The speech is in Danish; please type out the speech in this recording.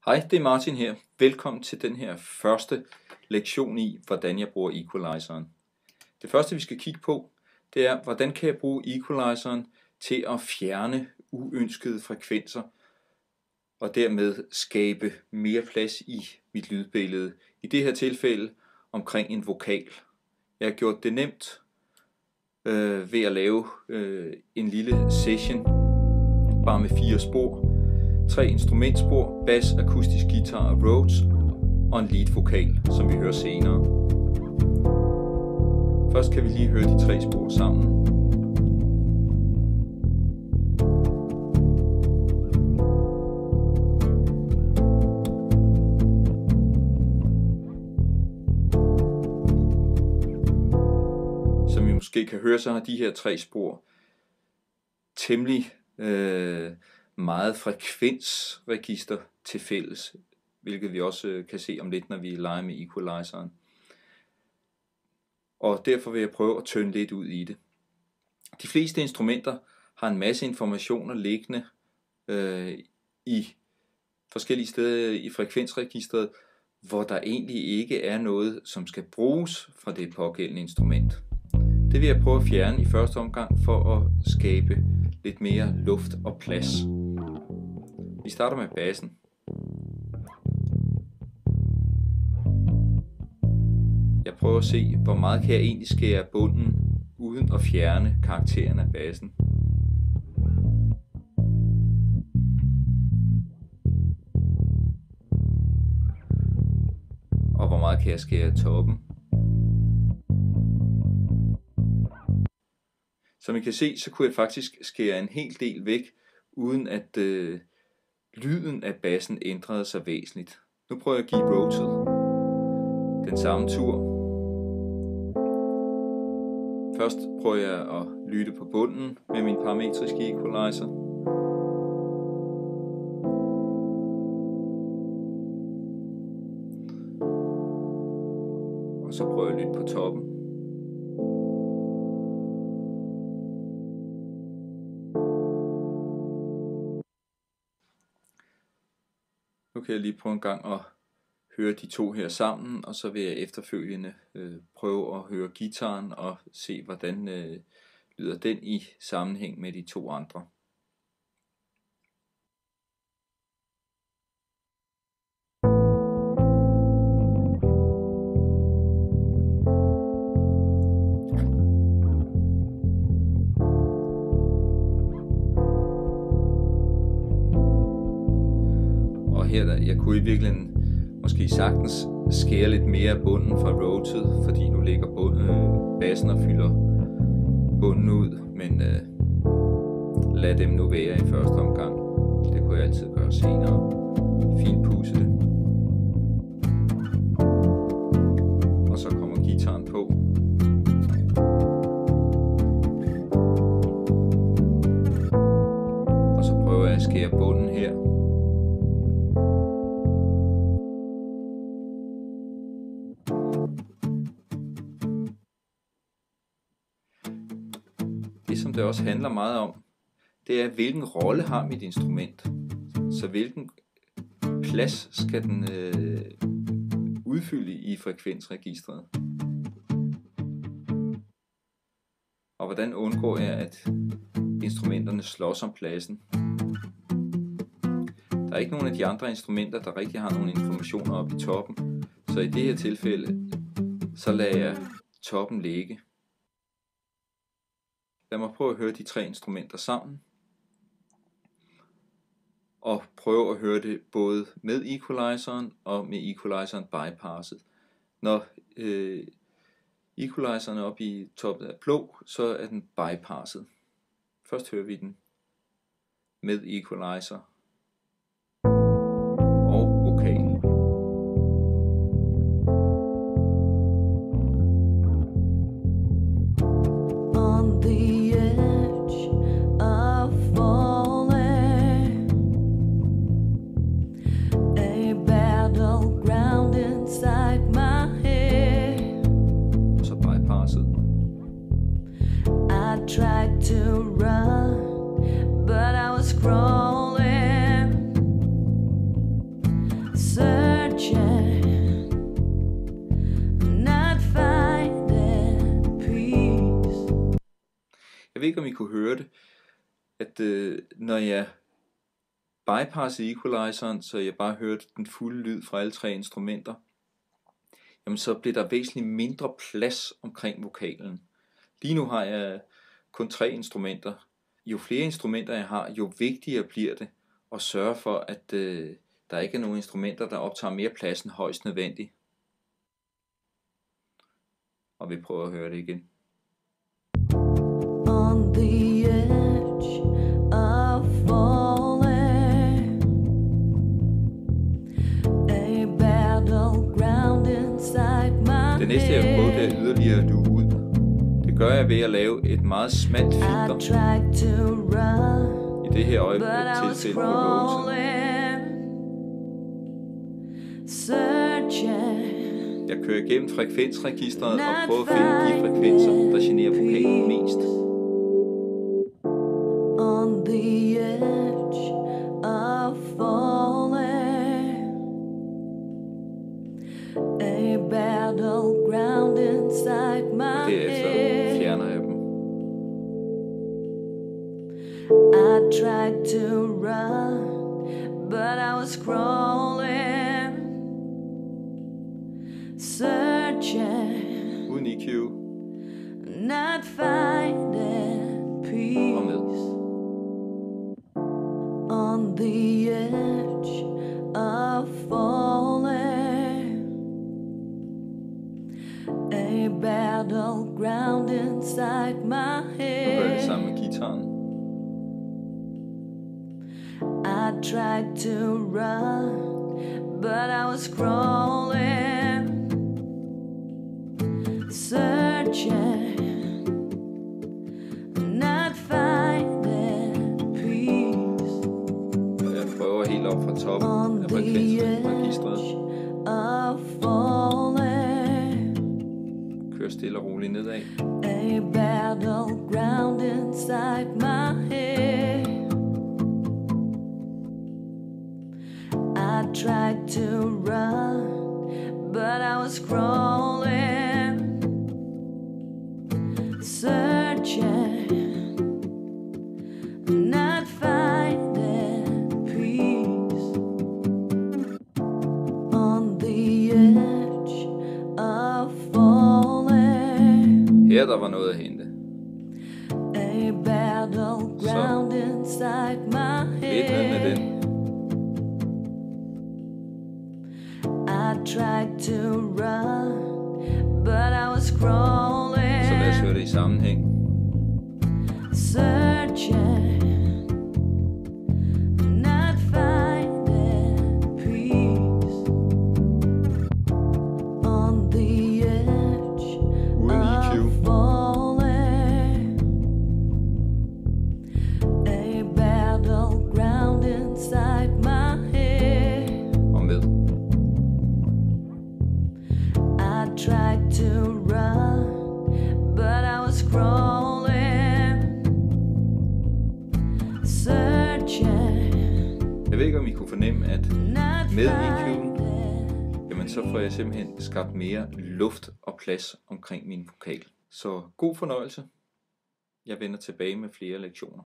Hej, det er Martin her. Velkommen til den her første lektion i, hvordan jeg bruger equalizeren. Det første vi skal kigge på, det er, hvordan kan jeg bruge equalizeren til at fjerne uønskede frekvenser og dermed skabe mere plads i mit lydbillede. I det her tilfælde omkring en vokal. Jeg har gjort det nemt ved at lave en lille session bare med 4 spor. 3 instrumentspor, bass, akustisk guitar og Rhodes og en lead vokal, som vi hører senere. Først kan vi lige høre de 3 spor sammen. Som I måske kan høre, så har de her 3 spor temmelig meget frekvensregister til fælles, hvilket vi også kan se om lidt, når vi leger med equalizeren. Og derfor vil jeg prøve at tynde lidt ud i det. De fleste instrumenter har en masse informationer liggende i forskellige steder i frekvensregistret, hvor der egentlig ikke er noget, som skal bruges fra det pågældende instrument. Det vil jeg prøve at fjerne i første omgang for at skabe lidt mere luft og plads. Vi starter med bassen. Jeg prøver at se, hvor meget kan jeg egentlig skære af bunden, uden at fjerne karakteren af bassen. Og hvor meget kan jeg skære af toppen. Som I kan se, så kunne jeg faktisk skære en hel del væk, uden at lyden af bassen ændrede sig væsentligt. Nu prøver jeg at give Rhodeset den samme tur. Først prøver jeg at lytte på bunden med min parametriske equalizer. Og så prøver jeg at lytte på toppen. Nu kan jeg lige prøve en gang at høre de 2 her sammen, og så vil jeg efterfølgende prøve at høre guitaren og se, hvordan lyder den i sammenhæng med de 2 andre. Jeg kunne i virkeligheden måske sagtens skære lidt mere af bunden fra Rhodeset, fordi nu ligger bassen og fylder bunden ud, men lad dem nu være i første omgang. Det kunne jeg altid gøre senere. Finpudse det. Og så kommer guitaren på. Og så prøver jeg at skære bunden her. Det som det også handler meget om, det er hvilken rolle har mit instrument. Så hvilken plads skal den udfylde i frekvensregistret. Og hvordan undgår jeg, at instrumenterne slås om pladsen. Der er ikke nogen af de andre instrumenter, der rigtig har nogle informationer oppe i toppen. Så i det her tilfælde, så lader jeg toppen ligge. Lad mig prøve at høre de 3 instrumenter sammen. Og prøve at høre det både med equalizeren og med equalizeren bypasset. Når equalizeren er oppe i toppen af blå, så er den bypasset. Først hører vi den med equalizer og vokal. Tried to run, but I was crawling. searching, not finding peace. Jeg ved ikke, om I kunne høre det, at når jeg bypassede equalizeren, så jeg bare hørte den fulde lyd fra alle tre instrumenter, jamen så blev der væsentligt mindre plads omkring vokalen. Lige nu har jeg kun 3 instrumenter. Jo flere instrumenter jeg har, jo vigtigere bliver det at sørge for, at der ikke er nogen instrumenter, der optager mere plads end højst nødvendigt. Og vi prøver at høre det igen. On the edge of falling, a battleground inside my Det næste jeg prøver, det er yderligere at luge ud. Det gør jeg ved at lave et meget smalt filter. I det her øjeblik tilfælde på low-siden. Jeg kører igennem frekvensregistret og prøver at finde de frekvenser, der generer vokalen mest. On the edge of falling, a battleground inside my Og derefter fjerner jeg dem. I tried to run, but I was crawling, searching, Uden EQ not finding peace. og med. On the edge of falling, a battleground inside my Nu gør jeg det head. sammen med guitaren. I tried to run, but I was crawling, searching, not finding peace. Jeg prøver helt op fra toppen On af the frekvensregistret. edge of falling, Kører stille og roligt nedad. a battleground inside my head. I tried to run, but I was crawling, searching, not finding peace. On the edge of falling, Her der var noget at hente. a battleground inside my Lidt ned med head. den. I tried to run, but I was crawling, Så lad os høre det i sammenhæng. searching, not finding peace. On the edge Uden of EQ. falling, a battleground inside my head. Og med. I tried to run, but I was crawling, searching, Jeg ved ikke, om I kunne fornemme, at not med EQ'en, finding. jamen så får jeg simpelthen skabt mere luft og plads omkring min vokal. Så god fornøjelse. Jeg vender tilbage med flere lektioner.